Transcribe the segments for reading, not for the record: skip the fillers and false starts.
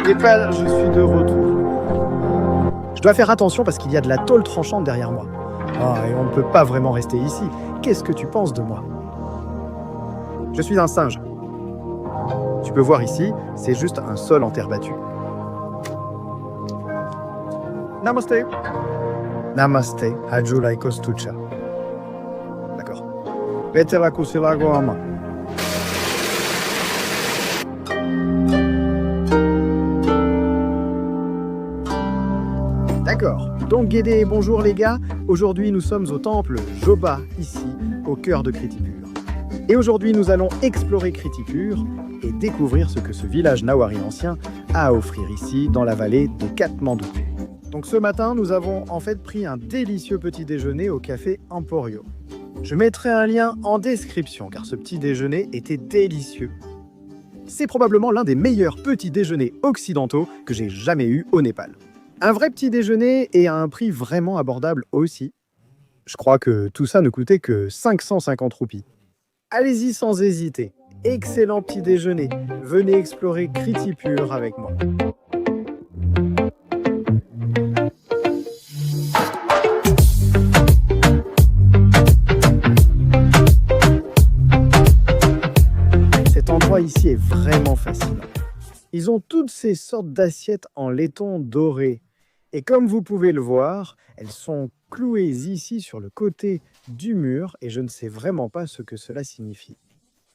Népal, je suis de retour. Je dois faire attention parce qu'il y a de la tôle tranchante derrière moi. Ah, et on ne peut pas vraiment rester ici. Qu'est-ce que tu penses de moi? Je suis un singe. Tu peux voir ici, c'est juste un sol en terre battue. Namaste. Namaste, Hajulai Kostucha. D'accord. Vetera Kusilago Ama. D'accord. Donc Guédé, bonjour les gars. Aujourd'hui nous sommes au temple Joba, ici, au cœur de Kritipur. Et aujourd'hui nous allons explorer Kritipur et découvrir ce que ce village Nawari ancien a à offrir ici, dans la vallée de Katmandou. Donc ce matin, nous avons en fait pris un délicieux petit déjeuner au café Emporio. Je mettrai un lien en description car ce petit déjeuner était délicieux. C'est probablement l'un des meilleurs petits déjeuners occidentaux que j'ai jamais eu au Népal. Un vrai petit déjeuner et à un prix vraiment abordable aussi. Je crois que tout ça ne coûtait que 550 roupies. Allez-y sans hésiter. Excellent petit déjeuner. Venez explorer Kritipur avec moi. Cet endroit ici est vraiment fascinant. Ils ont toutes ces sortes d'assiettes en laiton doré. Et comme vous pouvez le voir, elles sont clouées ici sur le côté du mur et je ne sais vraiment pas ce que cela signifie.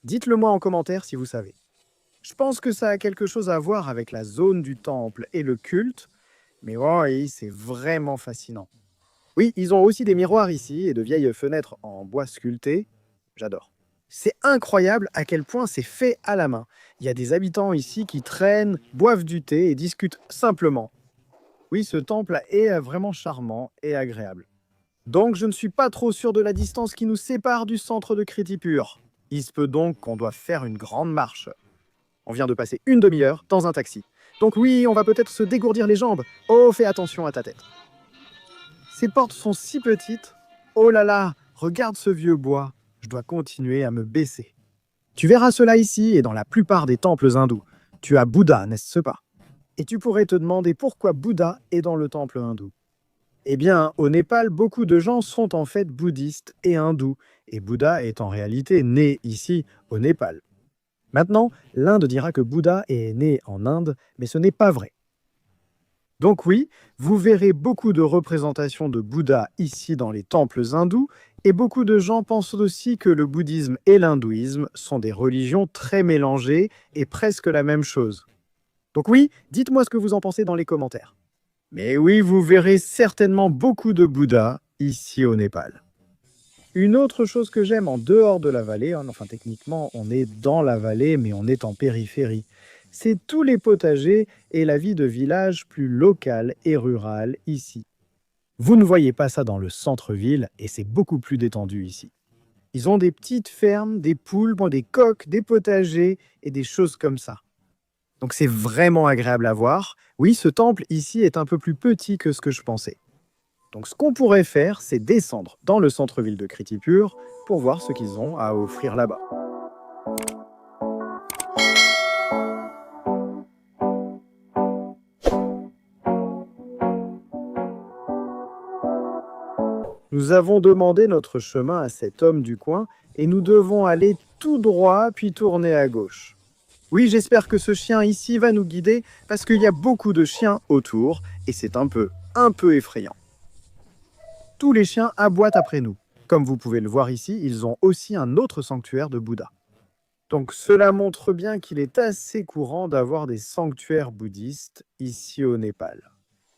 Dites-le moi en commentaire si vous savez. Je pense que ça a quelque chose à voir avec la zone du temple et le culte, mais oui, c'est vraiment fascinant. Oui, ils ont aussi des miroirs ici et de vieilles fenêtres en bois sculpté. J'adore. C'est incroyable à quel point c'est fait à la main. Il y a des habitants ici qui traînent, boivent du thé et discutent simplement. Oui, ce temple est vraiment charmant et agréable. Donc je ne suis pas trop sûr de la distance qui nous sépare du centre de Kritipur. Il se peut donc qu'on doit faire une grande marche. On vient de passer une demi-heure dans un taxi. Donc oui, on va peut-être se dégourdir les jambes. Oh, fais attention à ta tête. Ces portes sont si petites. Oh là là, regarde ce vieux bois. Je dois continuer à me baisser. Tu verras cela ici et dans la plupart des temples hindous. Tu as Bouddha, n'est-ce pas? Et tu pourrais te demander pourquoi Bouddha est dans le temple hindou. Eh bien, au Népal, beaucoup de gens sont en fait bouddhistes et hindous, et Bouddha est en réalité né ici, au Népal. Maintenant, l'Inde dira que Bouddha est né en Inde, mais ce n'est pas vrai. Donc oui, vous verrez beaucoup de représentations de Bouddha ici dans les temples hindous, et beaucoup de gens pensent aussi que le bouddhisme et l'hindouisme sont des religions très mélangées et presque la même chose. Donc oui, dites-moi ce que vous en pensez dans les commentaires. Mais oui, vous verrez certainement beaucoup de Bouddha ici au Népal. Une autre chose que j'aime en dehors de la vallée, enfin techniquement on est dans la vallée mais on est en périphérie, c'est tous les potagers et la vie de village plus locale et rurale ici. Vous ne voyez pas ça dans le centre-ville et c'est beaucoup plus détendu ici. Ils ont des petites fermes, des poules, des coqs, des potagers et des choses comme ça. Donc c'est vraiment agréable à voir. Oui, ce temple ici est un peu plus petit que ce que je pensais. Donc ce qu'on pourrait faire, c'est descendre dans le centre-ville de Kritipur pour voir ce qu'ils ont à offrir là-bas. Nous avons demandé notre chemin à cet homme du coin et nous devons aller tout droit puis tourner à gauche. Oui, j'espère que ce chien ici va nous guider parce qu'il y a beaucoup de chiens autour et c'est un peu effrayant. Tous les chiens aboient après nous. Comme vous pouvez le voir ici, ils ont aussi un autre sanctuaire de Bouddha. Donc cela montre bien qu'il est assez courant d'avoir des sanctuaires bouddhistes ici au Népal.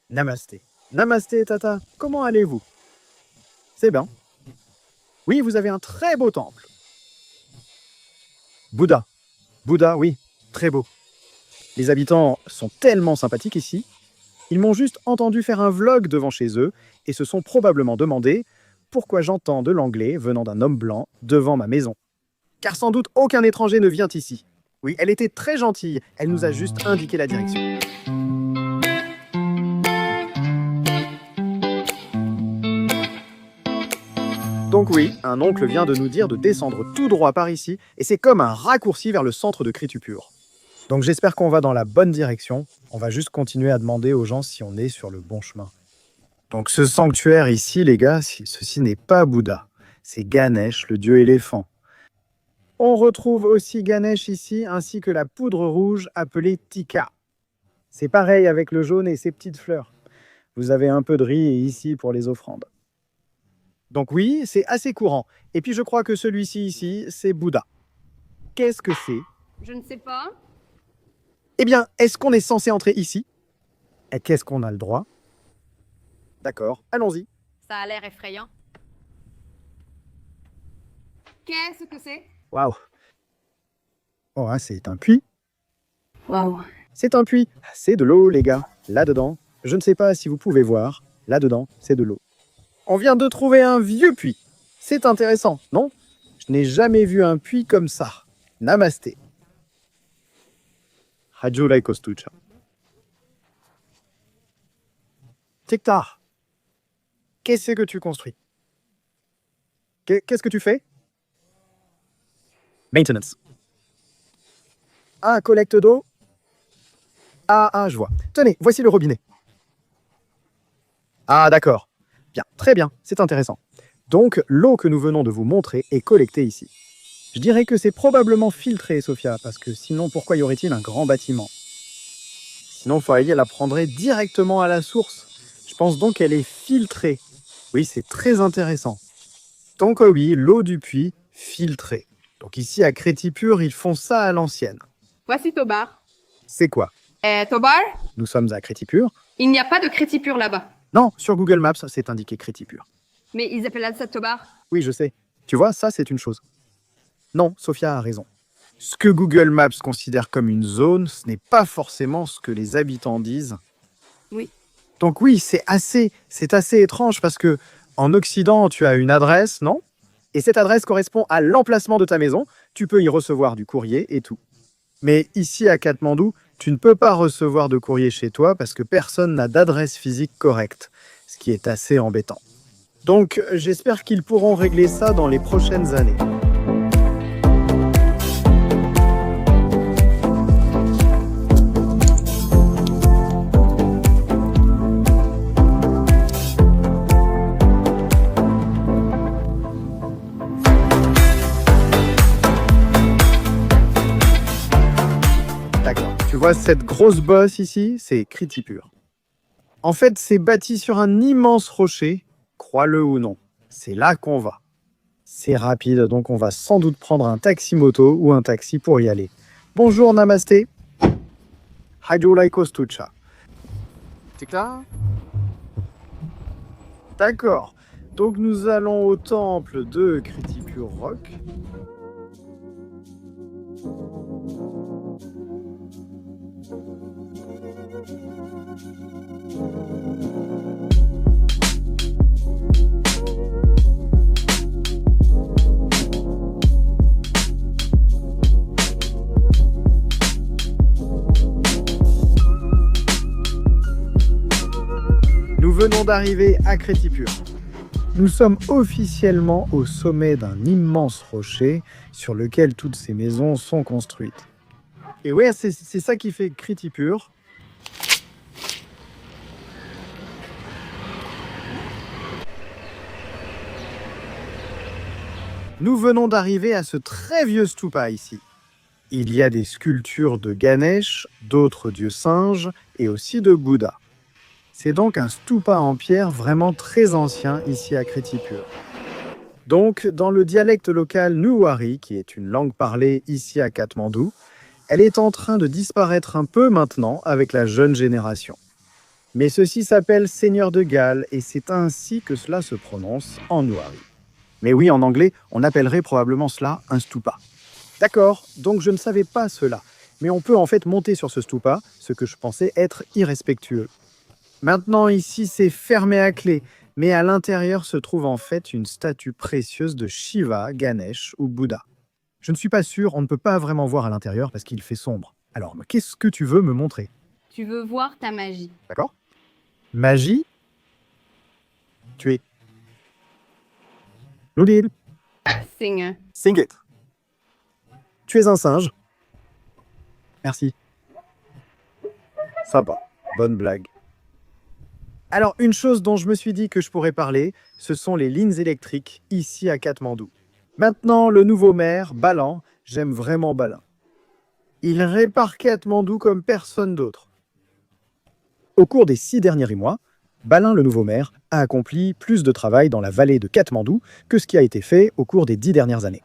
Namasté. Namasté, Tata. Comment allez-vous? C'est bien. Oui, vous avez un très beau temple. Bouddha. Bouddha, oui, très beau. Les habitants sont tellement sympathiques ici. Ils m'ont juste entendu faire un vlog devant chez eux et se sont probablement demandé pourquoi j'entends de l'anglais venant d'un homme blanc devant ma maison. Car sans doute aucun étranger ne vient ici. Oui, elle était très gentille, elle nous a juste indiqué la direction. Donc oui, un oncle vient de nous dire de descendre tout droit par ici et c'est comme un raccourci vers le centre de Kritipur. Donc j'espère qu'on va dans la bonne direction. On va juste continuer à demander aux gens si on est sur le bon chemin. Donc ce sanctuaire ici, les gars, ceci n'est pas Bouddha. C'est Ganesh, le dieu éléphant. On retrouve aussi Ganesh ici, ainsi que la poudre rouge appelée Tika. C'est pareil avec le jaune et ses petites fleurs. Vous avez un peu de riz ici pour les offrandes. Donc oui, c'est assez courant. Et puis je crois que celui-ci ici, c'est Bouddha. Qu'est-ce que c'est? Je ne sais pas. Eh bien, est-ce qu'on est censé entrer ici? Et qu'est-ce qu'on a le droit? D'accord, allons-y. Ça a l'air effrayant. Qu'est-ce que c'est? Waouh. Oh, hein, c'est un puits. Waouh. C'est un puits. C'est de l'eau, les gars. Là-dedans, je ne sais pas si vous pouvez voir. Là-dedans, c'est de l'eau. On vient de trouver un vieux puits. C'est intéressant, non? Je n'ai jamais vu un puits comme ça. Namasté. Hajulai Kostucha. Tiktar. Qu'est-ce que tu construis? Qu'est-ce que tu fais? Maintenance. Ah, collecte d'eau? Ah, je vois. Tenez, voici le robinet. Ah, d'accord. Bien, très bien, c'est intéressant. Donc, l'eau que nous venons de vous montrer est collectée ici. Je dirais que c'est probablement filtré, Sophia, parce que sinon, pourquoi y aurait-il un grand bâtiment? Sinon, Faye la prendrait directement à la source. Je pense donc qu'elle est filtrée. Oui, c'est très intéressant. Donc oui, l'eau du puits, filtrée. Donc ici, à Crétipur, ils font ça à l'ancienne. Voici Tobar. C'est quoi? Tobar? Nous sommes à Crétipur. Il n'y a pas de Crétipur là-bas. Non, sur Google Maps, c'est indiqué Crétipur. Mais ils appellent ça Tobar. Oui, je sais. Tu vois, ça, c'est une chose. Non, Sophia a raison. Ce que Google Maps considère comme une zone, ce n'est pas forcément ce que les habitants disent. Oui. Donc oui, c'est assez étrange parce que en Occident, tu as une adresse, non? Et cette adresse correspond à l'emplacement de ta maison. Tu peux y recevoir du courrier et tout. Mais ici, à Katmandou, tu ne peux pas recevoir de courrier chez toi parce que personne n'a d'adresse physique correcte, ce qui est assez embêtant. Donc, j'espère qu'ils pourront régler ça dans les prochaines années. D'accord. Tu vois cette grosse bosse ici, c'est Crétipur. En fait, c'est bâti sur un immense rocher, crois-le ou non. C'est là qu'on va. C'est rapide, donc on va sans doute prendre un taxi-moto ou un taxi pour y aller. Bonjour, namasté. Hajulai Kostucha. C'est clair? D'accord. Donc nous allons au temple de Crétipur Rock. Nous venons d'arriver à Crétipur. Nous sommes officiellement au sommet d'un immense rocher sur lequel toutes ces maisons sont construites. Et ouais, c'est ça qui fait Crétipur. Nous venons d'arriver à ce très vieux stupa ici. Il y a des sculptures de Ganesh, d'autres dieux singes et aussi de Bouddha. C'est donc un stupa en pierre vraiment très ancien ici à Crétipur. Donc, dans le dialecte local Nuwari, qui est une langue parlée ici à Katmandou, elle est en train de disparaître un peu maintenant avec la jeune génération. Mais ceci s'appelle Seigneur de Galles et c'est ainsi que cela se prononce en Nuwari. Mais oui, en anglais, on appellerait probablement cela un stupa. D'accord, donc je ne savais pas cela. Mais on peut en fait monter sur ce stupa, ce que je pensais être irrespectueux. Maintenant, ici, c'est fermé à clé, mais à l'intérieur se trouve en fait une statue précieuse de Shiva, Ganesh ou Bouddha. Je ne suis pas sûr, on ne peut pas vraiment voir à l'intérieur parce qu'il fait sombre. Alors, qu'est-ce que tu veux me montrer? Tu veux voir ta magie. D'accord? Magie? Tu es... Noudil, Signe. sing it. Tu es un singe. Merci. Sympa, bonne blague. Alors, une chose dont je me suis dit que je pourrais parler, ce sont les lignes électriques ici à Katmandou. Maintenant, le nouveau maire, Balan, j'aime vraiment Balan. Il répare Katmandou comme personne d'autre. Au cours des 6 derniers mois, Balin, le nouveau maire, a accompli plus de travail dans la vallée de Katmandou que ce qui a été fait au cours des 10 dernières années.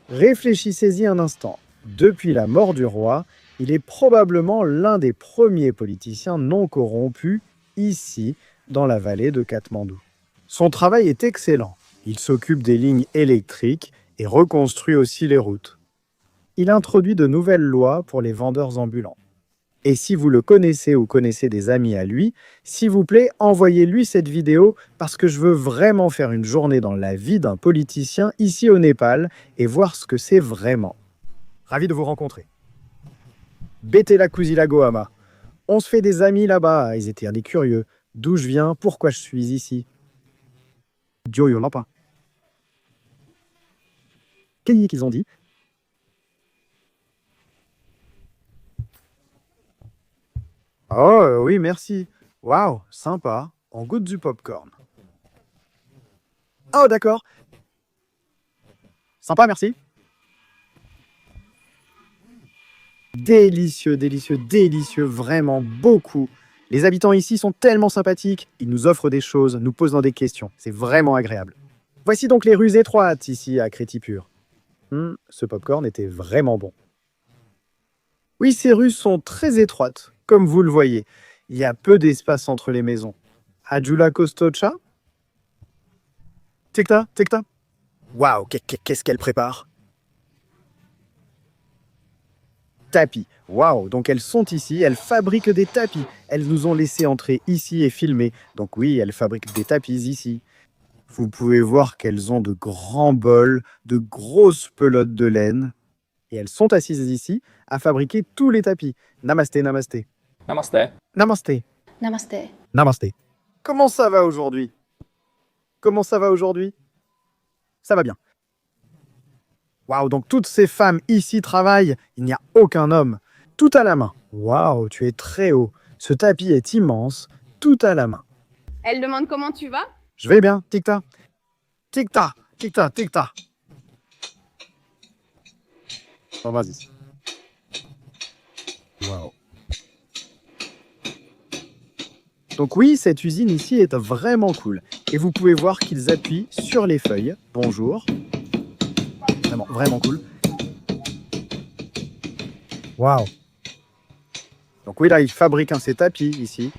Réfléchissez-y un instant. Depuis la mort du roi, il est probablement l'un des premiers politiciens non corrompus ici, dans la vallée de Katmandou. Son travail est excellent. Il s'occupe des lignes électriques et reconstruit aussi les routes. Il introduit de nouvelles lois pour les vendeurs ambulants. Et si vous le connaissez ou connaissez des amis à lui, s'il vous plaît, envoyez-lui cette vidéo parce que je veux vraiment faire une journée dans la vie d'un politicien ici au Népal et voir ce que c'est vraiment. Ravi de vous rencontrer. Betela Kuzilago Ama. On se fait des amis là-bas, ils étaient des curieux. D'où je viens, pourquoi je suis ici. Joyo Lapa. Qu'est-ce qu'ils ont dit? Oh oui, merci. Waouh, sympa. On goûte du popcorn. Oh d'accord. Sympa, merci. Délicieux, délicieux, délicieux, vraiment beaucoup. Les habitants ici sont tellement sympathiques. Ils nous offrent des choses, nous posent des questions. C'est vraiment agréable. Voici donc les rues étroites ici à Crétipur. Ce popcorn était vraiment bon. Oui, ces rues sont très étroites, comme vous le voyez. Il y a peu d'espace entre les maisons. Adjula Kostocha? Tikta, tikta. Waouh, qu'est-ce qu'elle prépare? Tapis. Waouh, donc elles sont ici, elles fabriquent des tapis. Elles nous ont laissé entrer ici et filmer. Donc oui, elles fabriquent des tapis ici. Vous pouvez voir qu'elles ont de grands bols, de grosses pelotes de laine. Et elles sont assises ici à fabriquer tous les tapis. Namasté, namasté. Namaste. Namasté. Namaste. Namasté. Comment ça va aujourd'hui? Comment ça va aujourd'hui? Ça va bien. Waouh, donc toutes ces femmes ici travaillent, il n'y a aucun homme. Tout à la main. Waouh, tu es très haut. Ce tapis est immense, tout à la main. Elle demande comment tu vas? Je vais bien, tic-tac. Tic-tac, tic-tac, tic-tac. Bon, vas-y. Waouh. Donc oui, cette usine ici est vraiment cool. Et vous pouvez voir qu'ils appuient sur les feuilles. Bonjour. Vraiment, vraiment cool. Waouh. Donc oui, là, ils fabriquent ces tapis ici.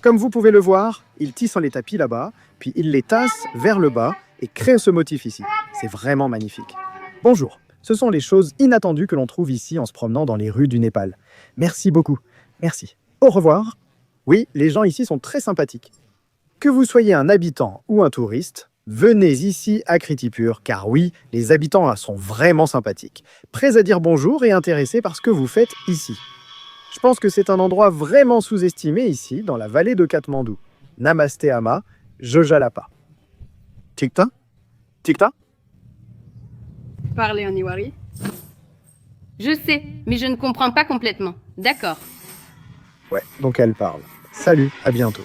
Comme vous pouvez le voir, ils tissent les tapis là-bas, puis ils les tassent vers le bas et créent ce motif ici. C'est vraiment magnifique. Bonjour. Ce sont les choses inattendues que l'on trouve ici en se promenant dans les rues du Népal. Merci beaucoup. Merci. Au revoir. Oui, les gens ici sont très sympathiques. Que vous soyez un habitant ou un touriste, venez ici à Crétipur, car oui, les habitants sont vraiment sympathiques, prêts à dire bonjour et intéressés par ce que vous faites ici. Je pense que c'est un endroit vraiment sous-estimé ici, dans la vallée de Katmandou. Namasté Ama, Jojalapa. Tikta? Tikta? Parler en Iwari. Je sais, mais je ne comprends pas complètement. D'accord. Ouais, donc elle parle. Salut, à bientôt.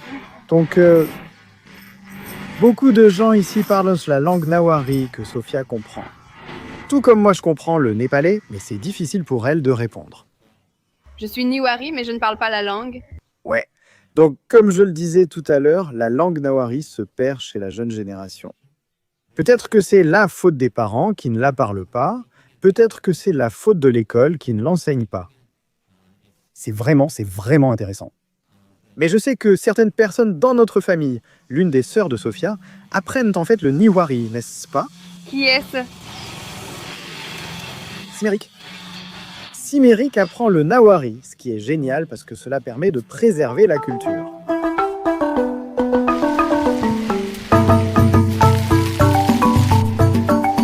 Donc, beaucoup de gens ici parlent la langue nawari que Sophia comprend. Tout comme moi je comprends le népalais, mais c'est difficile pour elle de répondre. Je suis Niwari, mais je ne parle pas la langue. Ouais. Donc, comme je le disais tout à l'heure, la langue nawari se perd chez la jeune génération. Peut-être que c'est la faute des parents qui ne la parlent pas, peut-être que c'est la faute de l'école qui ne l'enseigne pas. C'est vraiment intéressant. Mais je sais que certaines personnes dans notre famille, l'une des sœurs de Sophia, apprennent en fait le Niwari, n'est-ce pas? Qui est-ce? Siméric. Siméric apprend le Nawari, ce qui est génial parce que cela permet de préserver la culture.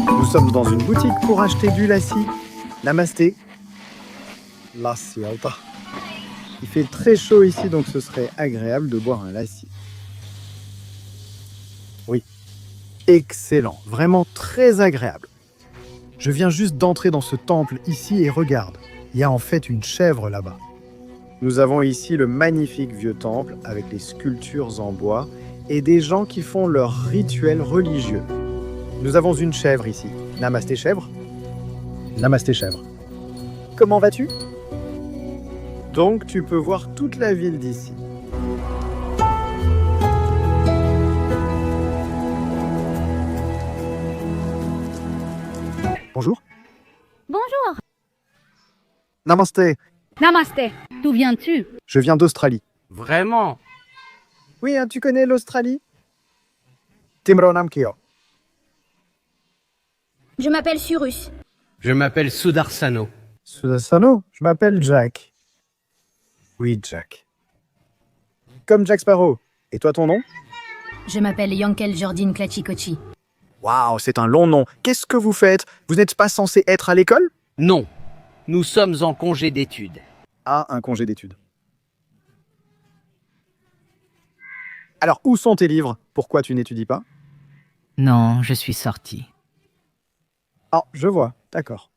Nous sommes dans une boutique pour acheter du lassi. Namasté. Lassi alta. Il fait très chaud ici, donc ce serait agréable de boire un lassi. Oui, excellent, vraiment très agréable. Je viens juste d'entrer dans ce temple ici et regarde, il y a en fait une chèvre là-bas. Nous avons ici le magnifique vieux temple avec les sculptures en bois et des gens qui font leurs rituels religieux. Nous avons une chèvre ici. Namasté chèvre. Namasté chèvre. Comment vas-tu? Donc tu peux voir toute la ville d'ici. Bonjour. Bonjour. Namasté. Namasté. D'où viens-tu? Je viens d'Australie. Vraiment? Oui, hein, tu connais l'Australie? Timronam Keo. Je m'appelle Cyrus. Je m'appelle Sudarsano. Sudasano, je m'appelle Jack. Oui, Jack. Comme Jack Sparrow. Et toi, ton nom? Je m'appelle Yankel Jordine Klachikochi. Waouh, c'est un long nom. Qu'est-ce que vous faites? Vous n'êtes pas censé être à l'école? Non, nous sommes en congé d'études. Ah, un congé d'études. Alors, où sont tes livres? Pourquoi tu n'étudies pas? Non, je suis sorti. Ah, je vois, d'accord.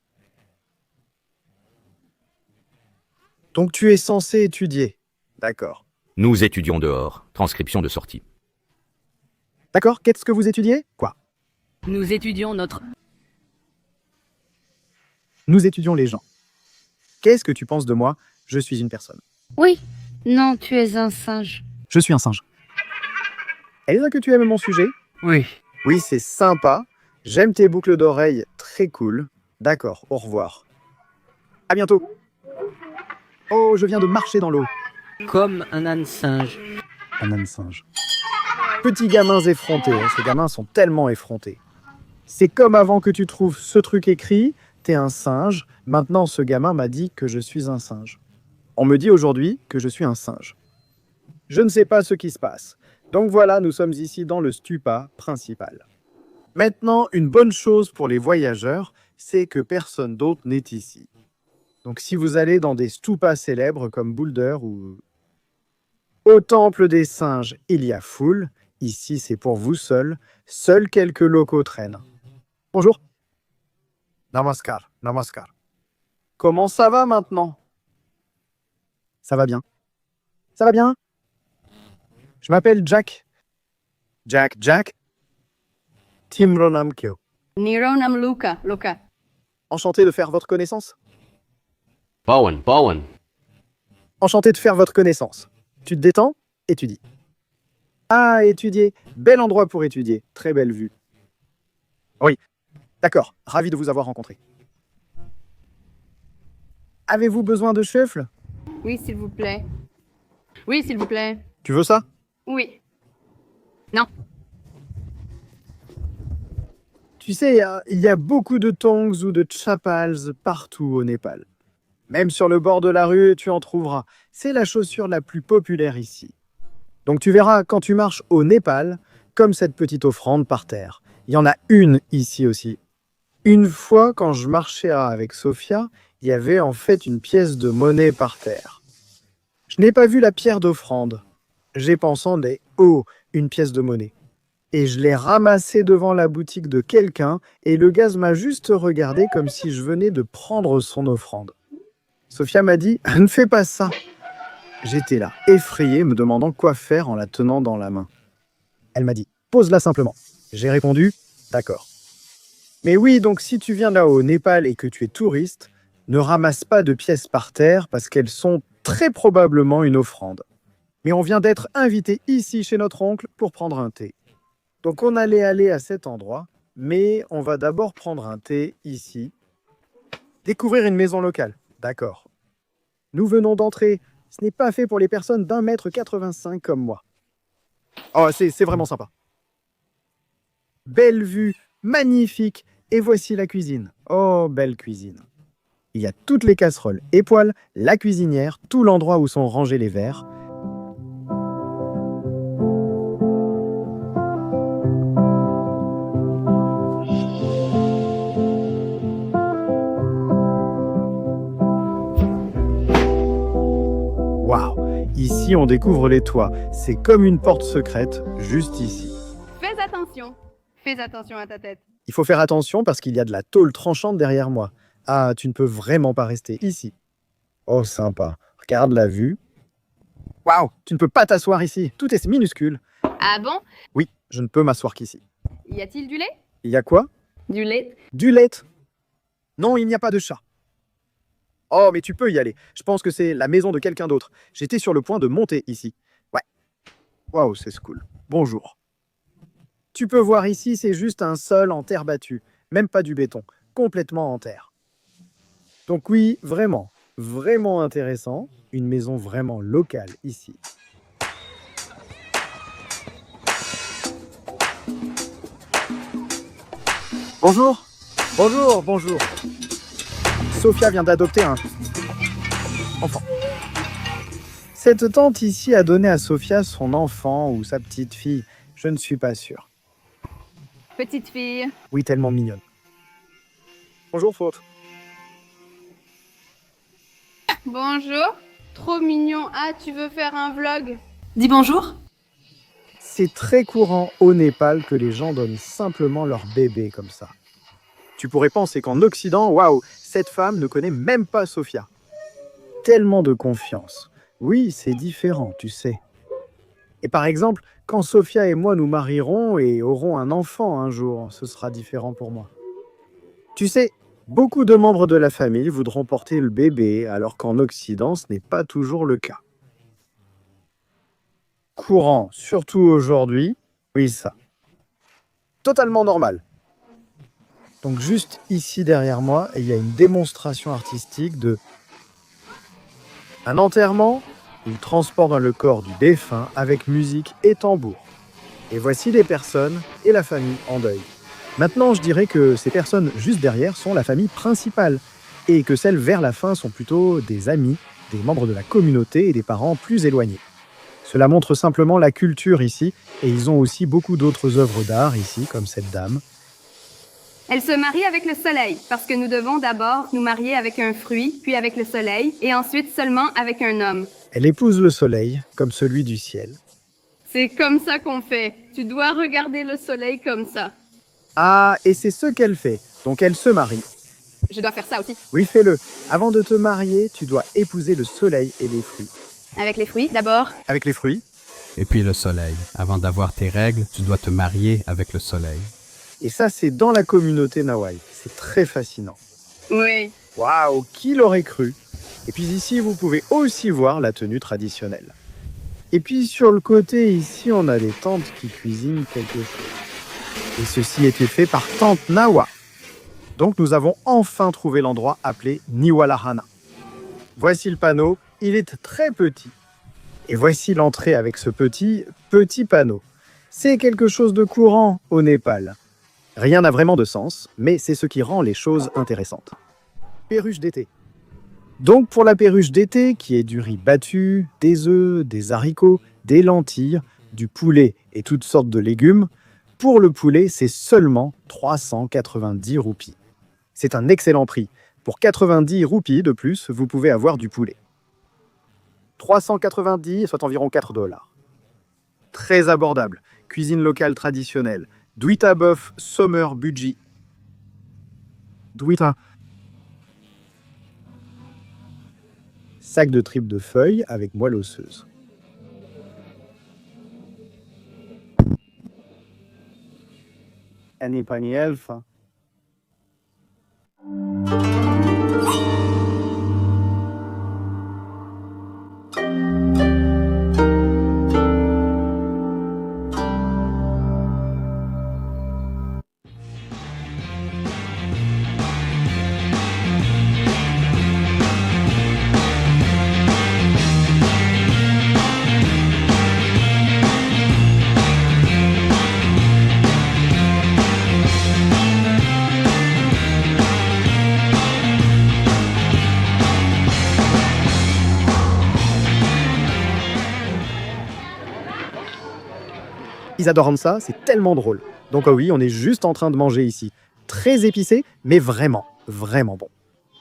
Donc tu es censé étudier. D'accord. Nous étudions dehors. Transcription de sortie. D'accord, qu'est-ce que vous étudiez? Quoi? Nous étudions notre... Nous étudions les gens. Qu'est-ce que tu penses de moi? Je suis une personne. Oui. Non, tu es un singe. Je suis un singe. Est-ce que tu aimes mon sujet? Oui. Oui, c'est sympa. J'aime tes boucles d'oreilles, très cool. D'accord, au revoir. À bientôt. Oh, je viens de marcher dans l'eau. Comme un âne singe. Un âne singe. Petits gamins effrontés, hein, ces gamins sont tellement effrontés. C'est comme avant que tu trouves ce truc écrit, t'es un singe, maintenant ce gamin m'a dit que je suis un singe. On me dit aujourd'hui que je suis un singe. Je ne sais pas ce qui se passe. Donc voilà, nous sommes ici dans le stupa principal. Maintenant, une bonne chose pour les voyageurs, c'est que personne d'autre n'est ici. Donc si vous allez dans des stupas célèbres comme Boulder ou au temple des singes, il y a foule. Ici, c'est pour vous seul. Seuls quelques locaux traînent. Bonjour. Namaskar, namaskar. Comment ça va maintenant? Ça va bien. Ça va bien? Je m'appelle Jack. Jack. Timronam Kyo. Nironam Luca. Luca. Enchanté de faire votre connaissance. Bowen. Enchanté de faire votre connaissance. Tu te détends? Étudie. Ah, étudier. Bel endroit pour étudier. Très belle vue. Oui. D'accord. Ravi de vous avoir rencontré. Avez-vous besoin de chefle? Oui, s'il vous plaît. Oui, s'il vous plaît. Tu veux ça? Oui. Tu sais, il y a beaucoup de tongs ou de chapals partout au Népal. Même sur le bord de la rue, tu en trouveras. C'est la chaussure la plus populaire ici. Donc tu verras quand tu marches au Népal, comme cette petite offrande par terre. Il y en a une ici aussi. Une fois, quand je marchais avec Sophia, il y avait en fait une pièce de monnaie par terre. Je n'ai pas vu la pierre d'offrande. J'ai pensé, oh, une pièce de monnaie. Et je l'ai ramassée devant la boutique de quelqu'un et le gaz m'a juste regardé comme si je venais de prendre son offrande. Sophia m'a dit « Ne fais pas ça !» J'étais là, effrayé, me demandant quoi faire en la tenant dans la main. Elle m'a dit « Pose-la simplement ». J'ai répondu « D'accord ». Mais oui, donc si tu viens là au Népal et que tu es touriste, ne ramasse pas de pièces par terre parce qu'elles sont très probablement une offrande. Mais on vient d'être invité ici chez notre oncle pour prendre un thé. Donc on allait aller à cet endroit, mais on va d'abord prendre un thé ici. Découvrir une maison locale. D'accord. Nous venons d'entrer. Ce n'est pas fait pour les personnes d'1,85 m comme moi. Oh, c'est vraiment sympa. Belle vue, magnifique. Et voici la cuisine. Oh, belle cuisine. Il y a toutes les casseroles et poêles, la cuisinière, tout l'endroit où sont rangés les verres. Waouh! Ici, on découvre les toits. C'est comme une porte secrète, juste ici. Fais attention. Fais attention à ta tête. Il faut faire attention parce qu'il y a de la tôle tranchante derrière moi. Ah, tu ne peux vraiment pas rester ici. Oh, sympa. Regarde la vue. Waouh, tu ne peux pas t'asseoir ici. Tout est minuscule. Ah bon? Oui, je ne peux m'asseoir qu'ici. Y a-t-il du lait? Il y a quoi? Du lait? Du lait. Non, il n'y a pas de chat. Oh, mais tu peux y aller. Je pense que c'est la maison de quelqu'un d'autre. J'étais sur le point de monter ici. Ouais. Waouh, c'est cool. Bonjour. Tu peux voir ici, c'est juste un sol en terre battue. Même pas du béton. Complètement en terre. Donc oui, vraiment, vraiment intéressant. Une maison vraiment locale ici. Bonjour. Bonjour, bonjour. Sophia vient d'adopter un enfant. Cette tante ici a donné à Sophia son enfant ou sa petite fille. Je ne suis pas sûr. Petite fille. Oui, tellement mignonne. Bonjour, Faute. Bonjour. Trop mignon. Ah, tu veux faire un vlog? Dis bonjour. C'est très courant au Népal que les gens donnent simplement leur bébé comme ça. Tu pourrais penser qu'en Occident, waouh, cette femme ne connaît même pas Sophia. Tellement de confiance. Oui, c'est différent, tu sais. Et par exemple, quand Sophia et moi nous marierons et aurons un enfant un jour, ce sera différent pour moi. Tu sais, beaucoup de membres de la famille voudront porter le bébé, alors qu'en Occident, ce n'est pas toujours le cas. Courant, surtout aujourd'hui, oui ça. Totalement normal. Donc juste ici derrière moi, il y a une démonstration artistique de un enterrement ou transport dans le corps du défunt avec musique et tambour. Et voici les personnes et la famille en deuil. Maintenant, je dirais que ces personnes juste derrière sont la famille principale et que celles vers la fin sont plutôt des amis, des membres de la communauté et des parents plus éloignés. Cela montre simplement la culture ici et ils ont aussi beaucoup d'autres œuvres d'art ici, comme cette dame. Elle se marie avec le soleil, parce que nous devons d'abord nous marier avec un fruit, puis avec le soleil, et ensuite seulement avec un homme. Elle épouse le soleil, comme celui du ciel. C'est comme ça qu'on fait. Tu dois regarder le soleil comme ça. Ah, et c'est ce qu'elle fait. Donc elle se marie. Je dois faire ça aussi. Oui, fais-le. Avant de te marier, tu dois épouser le soleil et les fruits. Avec les fruits, d'abord. Avec les fruits? Et puis le soleil. Avant d'avoir tes règles, tu dois te marier avec le soleil. Et ça, c'est dans la communauté Nawai. C'est très fascinant. Oui. Waouh, qui l'aurait cru? Et puis ici, vous pouvez aussi voir la tenue traditionnelle. Et puis sur le côté, ici, on a des tantes qui cuisinent quelque chose. Et ceci était fait par tante Nawa. Donc nous avons enfin trouvé l'endroit appelé Niwalahana. Voici le panneau, il est très petit. Et voici l'entrée avec ce petit panneau. C'est quelque chose de courant au Népal. Rien n'a vraiment de sens, mais c'est ce qui rend les choses intéressantes. Perruche d'été. Donc pour la perruche d'été, qui est du riz battu, des œufs, des haricots, des lentilles, du poulet et toutes sortes de légumes, pour le poulet, c'est seulement 390 roupies. C'est un excellent prix. Pour 90 roupies de plus, vous pouvez avoir du poulet. 390, soit environ 4 $. Très abordable. Cuisine locale traditionnelle. Duita bœuf Sommer Budgie. Duita. Sac de tripes de feuilles avec moelle osseuse. Annie Pani Elfa. Ils adorent ça, c'est tellement drôle. Donc oui, on est juste en train de manger ici. Très épicé, mais vraiment, vraiment bon.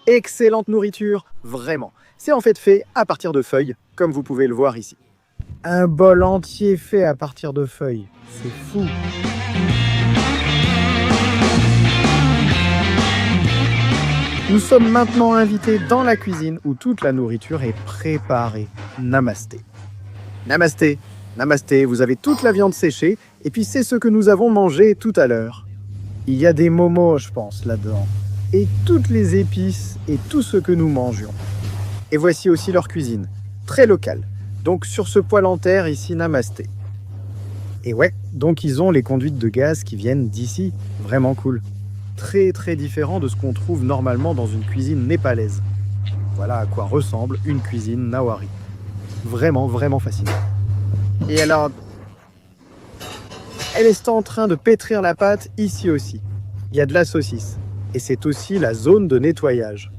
Excellente nourriture, vraiment. C'est en fait fait à partir de feuilles, comme vous pouvez le voir ici. Un bol entier fait à partir de feuilles. C'est fou. Nous sommes maintenant invités dans la cuisine où toute la nourriture est préparée. Namasté. Namasté. Namasté, vous avez toute la viande séchée et puis c'est ce que nous avons mangé tout à l'heure. Il y a des momos, je pense, là-dedans. Et toutes les épices et tout ce que nous mangions. Et voici aussi leur cuisine, très locale. Donc sur ce poêle en terre ici, namasté. Et ouais, donc ils ont les conduites de gaz qui viennent d'ici, vraiment cool. Très très différent de ce qu'on trouve normalement dans une cuisine népalaise. Voilà à quoi ressemble une cuisine nawari. Vraiment, vraiment fascinant. Et alors, elle est en train de pétrir la pâte ici aussi. Il y a de la saucisse. Et c'est aussi la zone de nettoyage.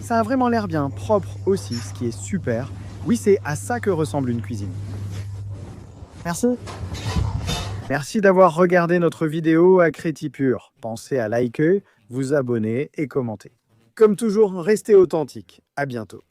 Ça a vraiment l'air bien propre aussi, ce qui est super. Oui, c'est à ça que ressemble une cuisine. Merci. Merci d'avoir regardé notre vidéo à Crétipure. Pensez à liker, vous abonner et commenter. Comme toujours, restez authentiques. À bientôt.